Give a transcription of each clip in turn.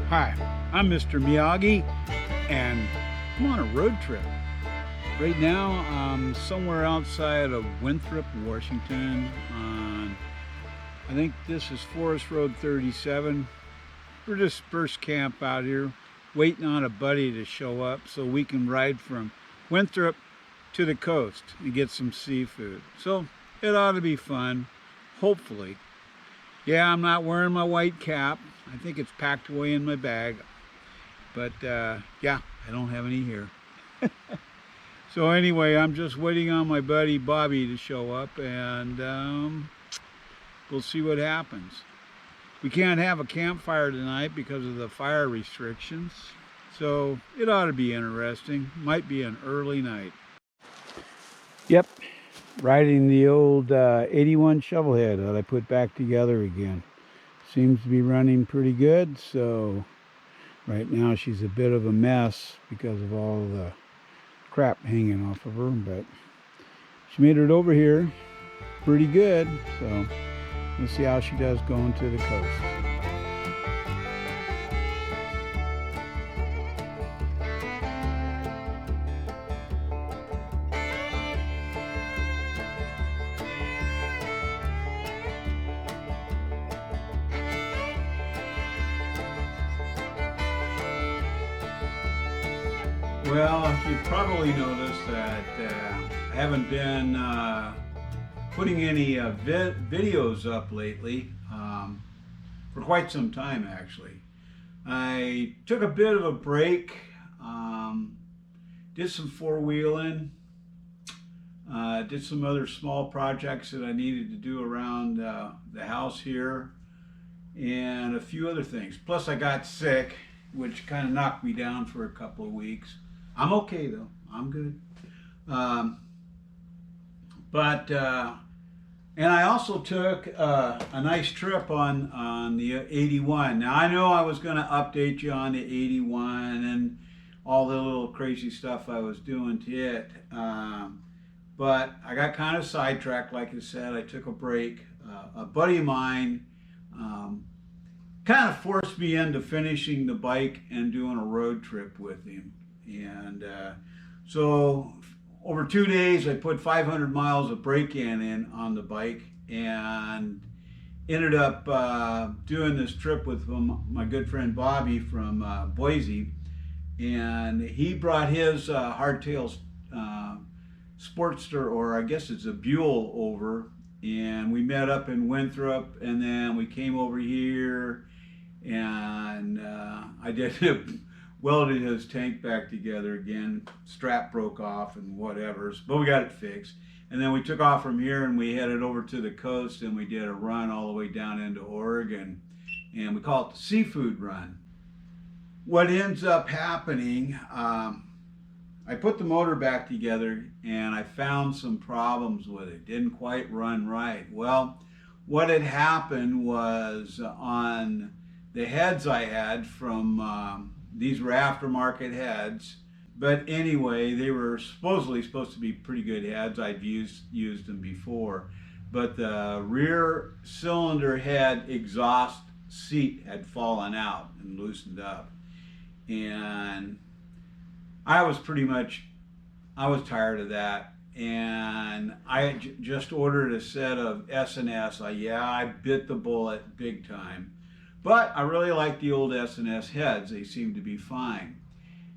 Hi, I'm Mr. Miyagi, and I'm on a road trip. Right now, I'm somewhere outside of Winthrop, Washington. I think this is Forest Road 37. We're just first camp out here, waiting on a buddy to show up so we can ride from Winthrop to the coast and get some seafood. So it ought to be fun, hopefully. Yeah, I'm not wearing my white cap. I think it's packed away in my bag. But yeah, I don't have any here. So anyway, I'm just waiting on my buddy Bobby to show up, and we'll see what happens. We can't have a campfire tonight because of the fire restrictions. So it ought to be interesting. Might be an early night. Yep, riding the old 81 Shovelhead that I put back together again. Seems to be running pretty good, so right now she's a bit of a mess because of all the crap hanging off of her, but she made it over here pretty good, so we'll see how she does going to the coast. Well, you've probably noticed that I haven't been putting any videos up lately for quite some time, actually. I took a bit of a break, did some four-wheeling, did some other small projects that I needed to do around the house here, and a few other things. Plus I got sick, which kind of knocked me down for a couple of weeks. I'm okay though, I'm good. And I also took a nice trip on the 81. Now I know I was gonna update you on the 81 and all the little crazy stuff I was doing to it. But I got kind of sidetracked, like I said. I took a break. A buddy of mine kind of forced me into finishing the bike and doing a road trip with him. And so over 2 days, I put 500 miles of break-in in on the bike and ended up doing this trip with my good friend Bobby from Boise. And he brought his hardtail Sportster, or I guess it's a Buell, over. And we met up in Winthrop, and then we came over here, and I did welded his tank back together again. Strap broke off and whatever, but we got it fixed. And then we took off from here and we headed over to the coast, and we did a run all the way down into Oregon, and we call it the seafood run. What ends up happening, I put the motor back together and I found some problems with it. Didn't quite run right. Well, what had happened was on the heads I had from these were aftermarket heads, but anyway, they were supposedly supposed to be pretty good heads. I've used them before, but the rear cylinder head exhaust seat had fallen out and loosened up, and I was tired of that, and I just ordered a set of S&S. Yeah, I bit the bullet big time. But I really like the old S&S heads. They seem to be fine.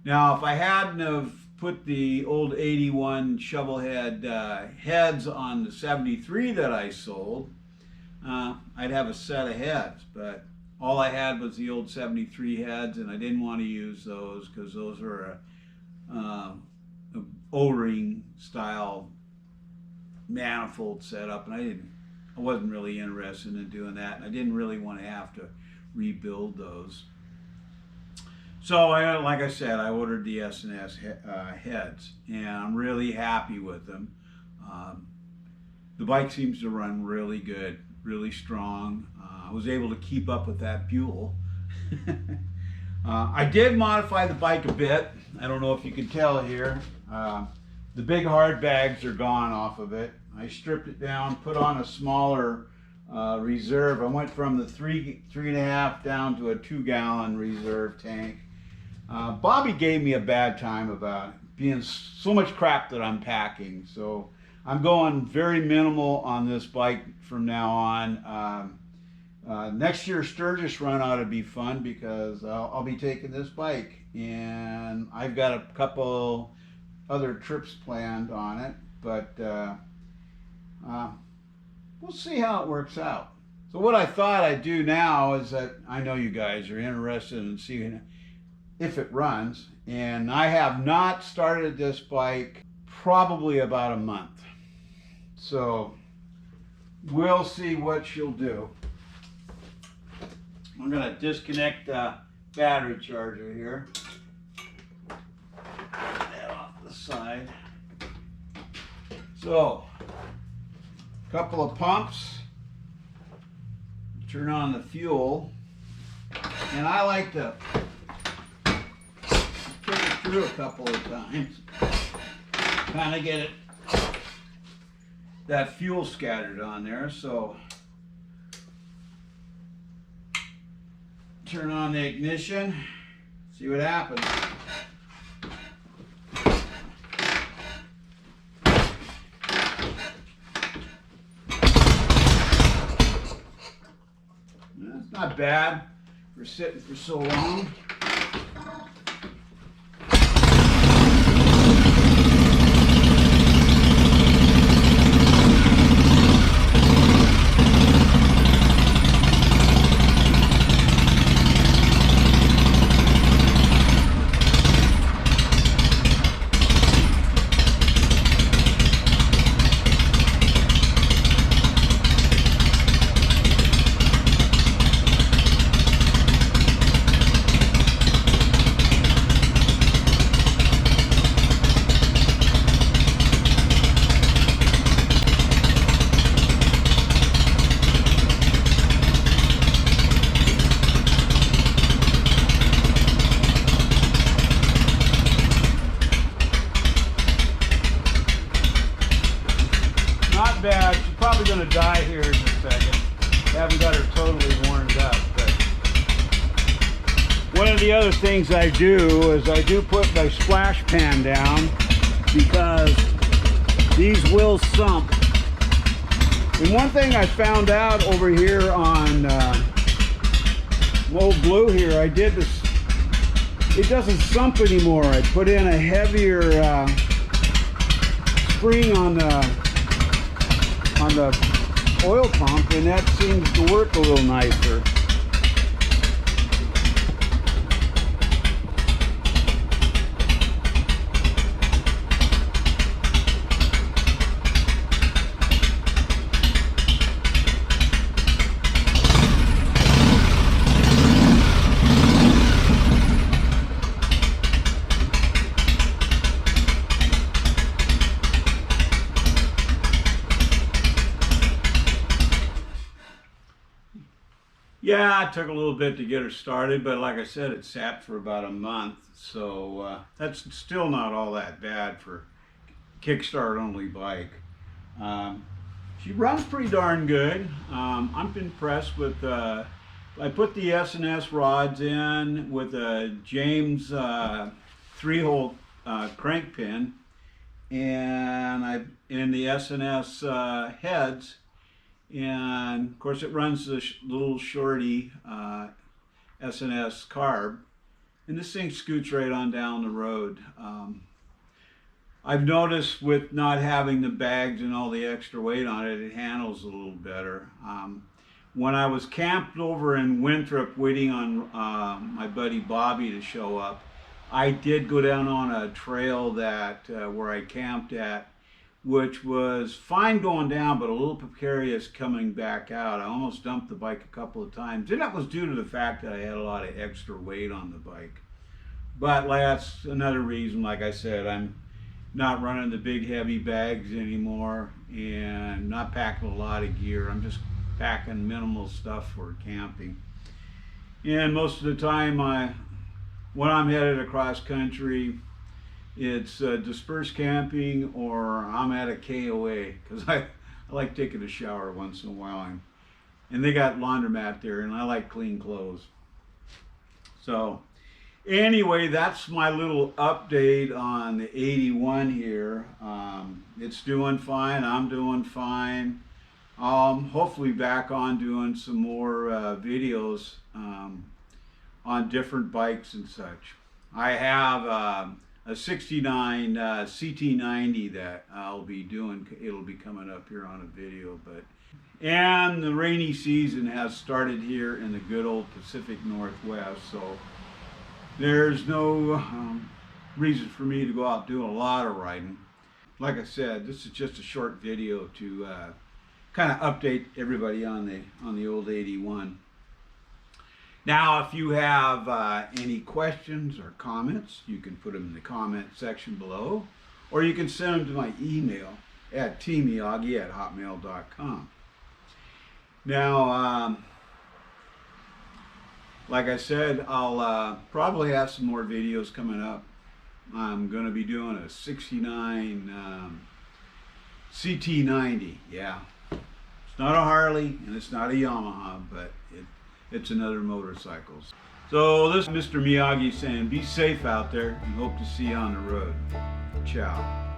Now, if I hadn't have put the old 81 Shovelhead heads on the 73 that I sold, I'd have a set of heads. But all I had was the old 73 heads, and I didn't want to use those because those are a O-ring style manifold setup, and I wasn't really interested in doing that, and I didn't really want to have to rebuild those. So like I said, I ordered the S&S heads, and I'm really happy with them. The bike seems to run really good, really strong. I was able to keep up with that Buell. I did modify the bike a bit. I don't know if you can tell here. The big hard bags are gone off of it. I stripped it down, put on a smaller reserve. I went from the three and a half down to a 2-gallon reserve tank. Bobby gave me a bad time about being so much crap that I'm packing. So I'm going very minimal on this bike from now on. Next year's Sturgis run ought to be fun because I'll be taking this bike, and I've got a couple other trips planned on it, but we'll see how it works out. So what I thought I'd do now is that I know you guys are interested in seeing if it runs, and I have not started this bike probably about a month. So we'll see what she'll do. I'm going to disconnect the battery charger here. Put that off the side. So, a couple of pumps. Turn on the fuel. And I like to kick it through a couple of times. Kind of get it, that fuel scattered on there. So, turn on the ignition, see what happens. That's not bad for sitting for so long. Not bad. She's probably going to die here in a second. Haven't got her totally warmed up. But one of the other things I do is I do put my splash pan down because these will sump. And one thing I found out over here on Old Blue here, I did this. It doesn't sump anymore. I put in a heavier spring on the oil pump, and that seems to work a little nicer. Yeah, it took a little bit to get her started, but like I said, it sat for about a month, so that's still not all that bad for kickstart only bike. She runs pretty darn good. I'm impressed with, I put the S&S rods in with a James 3-hole crank pin, and in the S&S heads. And of course it runs the little shorty S&S carb, and this thing scoots right on down the road. I've noticed with not having the bags and all the extra weight on it, it handles a little better. When I was camped over in Winthrop waiting on my buddy Bobby to show up, I did go down on a trail that where I camped at, which was fine going down, but a little precarious coming back out. I almost dumped the bike a couple of times, and that was due to the fact that I had a lot of extra weight on the bike. But that's another reason, like I said, I'm not running the big heavy bags anymore and not packing a lot of gear. I'm just packing minimal stuff for camping. And most of the time, when I'm headed across country, it's dispersed camping, or I'm at a KOA, because I like taking a shower once in a while. and they got laundromat there, and I like clean clothes. So anyway, that's my little update on the 81 here. It's doing fine. I'm doing fine. Hopefully back on doing some more videos on different bikes and such. I have a 69 CT90 that I'll be doing. It'll be coming up here on a video, and the rainy season has started here in the good old Pacific Northwest, so there's no reason for me to go out doing a lot of riding. Like I said, this is just a short video to kind of update everybody on the old 81. Now, if you have any questions or comments, you can put them in the comment section below, or you can send them to my email at tmiyagi@hotmail.com. Now, like I said, I'll probably have some more videos coming up. I'm going to be doing a 69 CT90. Yeah, it's not a Harley and it's not a Yamaha, but it's another motorcycle. So this is Mr. Miyagi saying be safe out there and hope to see you on the road. Ciao.